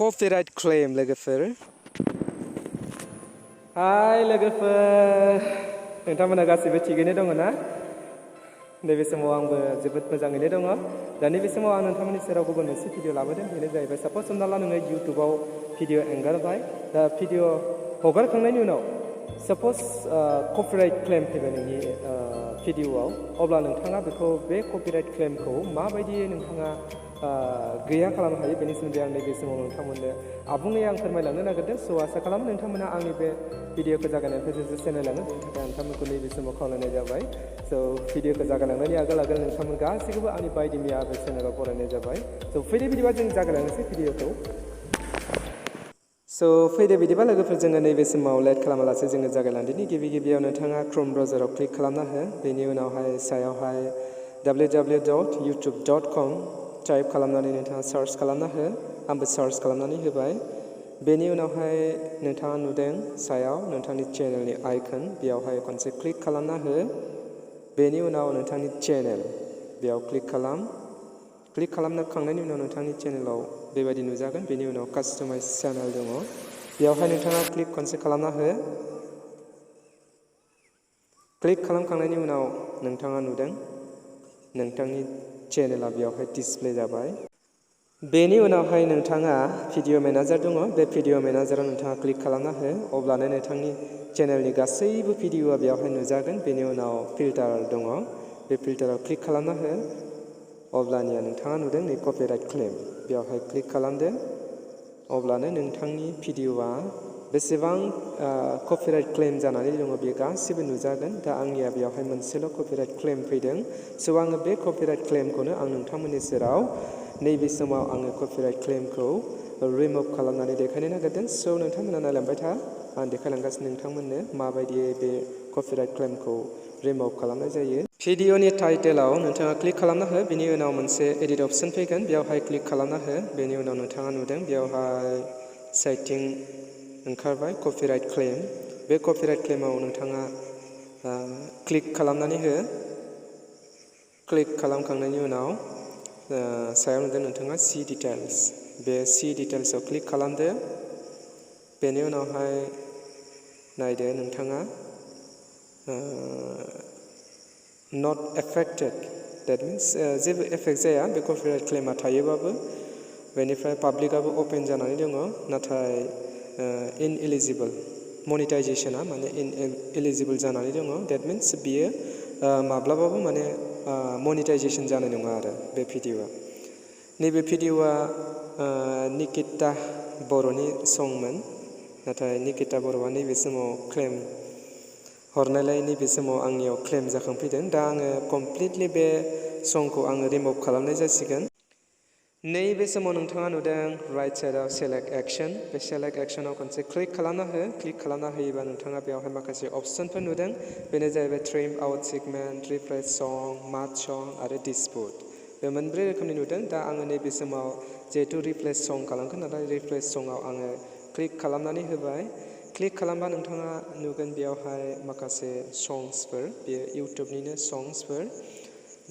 Copyright claim लोगोफोर हाय लोगोफोर नोंथांमोना गासिबो थिगैनो दङ ना नैबे समाव आंबो जोबोद मोजाङैनो दङ दा नैबे समाव आं नोंथांमोननि सेराव गुबुन मोनसे भिडिअ लाबोदों बेनो जाहैबाय साप'ज हमना ला नोङो इउटुबाव भिडिअ एंगारबाय दा भिडिअ हगारखांनायनि उनाव साप'ज कपिराइट क्लेम फैबाय नोंनि भिडिअआव अब्ला नोंथाङा बेखौ बे कपिराइट क्लेमखौ माबायदियै नोंथाङा गैया खालामनो हायो बेनि सोमोन्दै आं नैबे समाव नोंथांमोननो आबुङै आं फोरमायलांनो नागिरदों स' आसा खालामो नोंथांमोना आंनि बे भिडिअखौ जागायनायनिफ्राय जों चेनेल लानो बेनि थाखाय नोंथांमोनखौ नैबे समाव खावलायनाय जाबाय स' भिडिअखौ जागायलांनायनि आगोल नोंथांमोन गासैखौबो आंनि बायदि मैया आबे चेनेलाव बरायनाय जाबाय स' फैदो बिदिबा जों जागायलांनोसै भिडिअखौ फैदो बिदिबा लोगोफोर जोङो नैबे समाव लेट खालामालासे जोङो जागायलांदिनि गिबियाव नोंथाङा क्रोम ब्राउजाराव क्लिक खालामना हो बेनि उनावहाय सायावहाय www.youtube.com टाइप खालामनानै नोंथाङा सार्च खालामना हो आंबो सार्च खालामनानै होबाय बेनि उनावहाय नोंथाङा नुदों सायाव नोंथांनि चेनेलनि आइकन बेयावहाय खनसे क्लिक खालामना हो बेनि उनाव नोंथांनि चेनेल बेयाव क्लिक खालामखांनायनि उनाव नोंथांनि चेनेलाव बेबायदि नुजागोन बेनि उनाव कास्टमाइज चेनेल दङ बेयावहाय नोंथाङा क्लिक खनसे खालामना हो क्लिक खालामखांनायनि उनाव नोंथाङा नुदों नोंथांनि चेनेला बेयावहाय डिसप्ले जाबाय बेनि उनावहाय नोंथाङा भिडिअ मेनेजार दङ बे भिडिअ मेनेजाराव नोंथाङा क्लिक खालामना हो अब्लानो नोंथांनि चेनेलनि गासैबो भिडिअआ बेयावहाय नुजागोन बेनि उनाव फिल्टार दङ बे फिल्टाराव क्लिक खालामना हो अब्लानिया नोंथाङा नुदों नै कपिराइट क्लेम बेयावहाय क्लिक खालामदो अब्लानो नोंथांनि भिडिअआ बेसेबां कपिराइट क्लेम जानानै दङ बे गासिबो नुजागोन दा आंनिया बेयावहाय मोनसेल' कपिराइट क्लेम फैदों स' आङो बे कपिराइट क्लेमखौनो आं नोंथांमोननि सेराव नैबे समाव आङो कपिराइट क्लेमखौ रिमुभ खालामनानै देखायनो नागिरदों स' नोंथांमोना नायलांबाय था आं देखायलांगासिनो नोंथांमोननो माबायदियै बे कपिराइट क्लेमखौ रिमुभ खालामनाय जायो भिडिअनि टाइटेलाव नोंथाङा क्लिक खालामना हो बेनि उनाव मोनसे एडिट अप्शन फैगोन बेयावहाय क्लिक खालामना हो बेनि उनाव नोंथाङा नुदों बेयावहाय सेटिं ओंखारबाय कपिराइट क्लेम बे कपिराइट क्लेमाव नोंथाङा क्लिक खालामनानै हो क्लिक खालामखांनायनि उनाव सायाव नुदों नोंथाङा सी डिटेल्स बे सी डिटेल्सआव क्लिक खालामदो बेनि उनावहाय नायदो नोंथाङा नट एफेक्टेड देट मिन्स जेबो एफेक्ट जाया बे कपिराइट क्लेमा थायोबाबो बेनिफ्राय पाब्लिकआबो अपेन जानानै दङ नाथाय इनएलिजिबल मनिटाइजेसना माने इनएलिजिबल जानानै दङ देट मिन्स बियो माब्लाबाबो माने मनिटाइजेसन जानाय नङा आरो बे भिडिअआ नैबे भिडिअआ निकिता बर'नि संमोन नाथाय निकिता बर'आ नैबे समाव क्लेम हरनायलाय नैबे समाव आंनियाव क्लेम जाखांफैदों दा आङो कमप्लिटलि बे संखौ आङो रिमुभ खालामनाय जासिगोन नैबे समाव नोंथाङा नुदों राइट साइडआव सेलेक्ट एक्शन बे सेलेक्ट एक्शनाव खनसे क्लिक खालामना हो क्लिक खालामना होयोबा नोंथाङा बेयावहाय माखासे अपसनफोर नुदों बेनो जाहैबाय ट्रिम आउट सेगमेन्ट रिफ्रेश सं माट सं आरो डिसपुट बे मोनब्रै रोखोमनि नुदों दा आङो नैबे समाव जिहेथु रिफ्रेश सं खालामगोन नालाय रिफ्रेश सङाव आङो क्लिक खालामनानै होबाय क्लिक खालामबा नोंथाङा नुगोन बेयावहाय माखासे संसफोर बेयो इउटुबनिनो संसफोर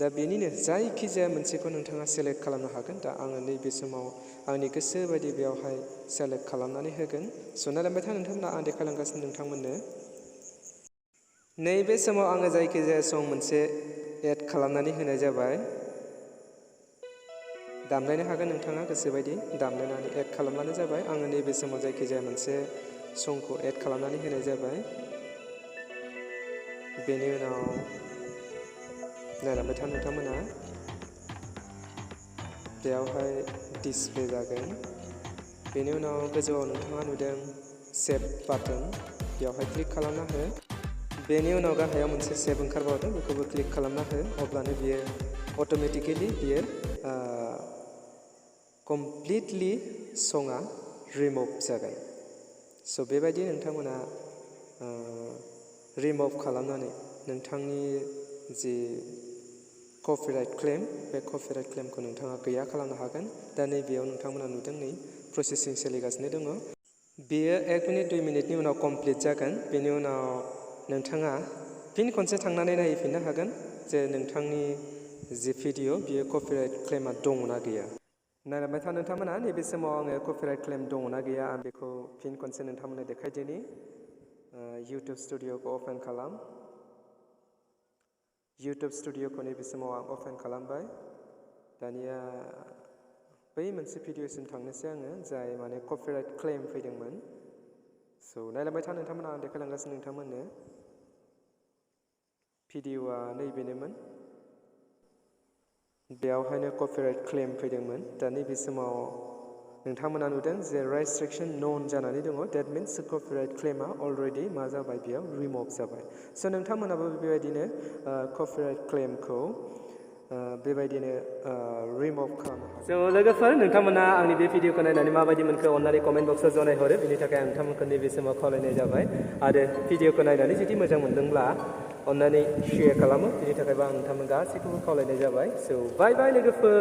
दा बेनिनो जायखिजाया मोनसेखौ नोंथाङा सेलेक्ट खालामनो हागोन दा आङो नैबे समाव आंनि गोसो बायदि बेयावहाय सेलेक्ट खालामनानै होगोन स' नायलांबाय था नोंथांमोना आं देखायलांगासिनो नोंथांमोननो नैबे समाव आङो जायखिजाया सं मोनसे एड खालामनानै होनाय जाबाय दामलायनो हागोन नोंथाङा गोसोबायदि दामलायनानै एड खालामबानो जाबाय आङो नैबे समाव जायखिजाया मोनसे संखौ एड खालामनानै होनाय जाबाय बेनि उनाव नायलांबाय था नोंथांमोना बेयावहाय डिसप्ले जागोन बेनि उनाव गोजौआव नोंथाङा नुदों सेभ बाटन बेयावहाय क्लिक खालामना हो बेनि उनाव गाहायाव मोनसे सेभ ओंखारबावदों बेखौबो क्लिक खालामना हो अब्लानो बियो अट'मेटिकेलि बियो कमप्लिटलि सङा रिमुभ जागोन स' बेबायदि नोंथांमोना रिमुभ खालामनानै नोंथांनि जि कपिराइट क्लेम बे कपिराइट क्लेमखौ नोंथाङा गैया खालामनो हागोन दा नैबेयाव नोंथांमोना नुदों नै प्रसेसिं सोलिगासिनो दङ बेयो 1 मिनिट 2 मिनिटनि उनाव कमप्लिट जागोन बेनि उनाव नोंथाङा फिन खनसे थांनानै नायफिननो हागोन जे नोंथांनि जि भिडिअ बियो कपिराइट क्लेमा दङ ना गैया नायलांबाय था नोंथांमोना नैबे समाव आङो कपिराइट क्लेम दङना गैया आं बेखौ फिन खनसे नोंथांमोननो देखायदिनि इउटुब स्टुडिअखौ अपेन खालाम इउटुब स्टुडिअखौ नैबे समाव आं अपेन खालामबाय दानिया बै मोनसे भिडिअसिम थांनोसै आङो जाय माने कपिराइट क्लेम फैदोंमोन स' नायलांबाय था नोंथांमोना आं देखायलांगासिनो नोंथांमोननो भिडिअआ नैबेनोमोन बेयावहायनो कपिराइट क्लेम फैदोंमोन दा नैबे समाव नोंथांमोना नुदों जे रेस्ट्रिक्शन नन जानानै दङ डेट मिन्स कपिराइट क्लेमा अलरेडि मा जाबाय बेयाव रिमुभ जाबाय स' नोंथांमोनाबो बेबायदिनो कपिराइट क्लेमखौ बेबायदिनो रिमुभ खालामनो हागोन स' लोगोफोर नोंथांमोना आंनि बे भिडिअखौ नायनानै माबायदि मोनखो अननानै कमेन्ट बक्सआव जनायहरो बिनि थाखाय आं नोंथांमोनखौ नैबे समाव खावलायनाय जाबाय आरो भिडिअखौ नायनानै जुदि मोजां मोनदोंब्ला अननानै शेयार खालामो बिनि थाखायबो आं नोंथांमोन गासैखौबो खावलायनाय जाबाय स' बाय बाय लोगोफोर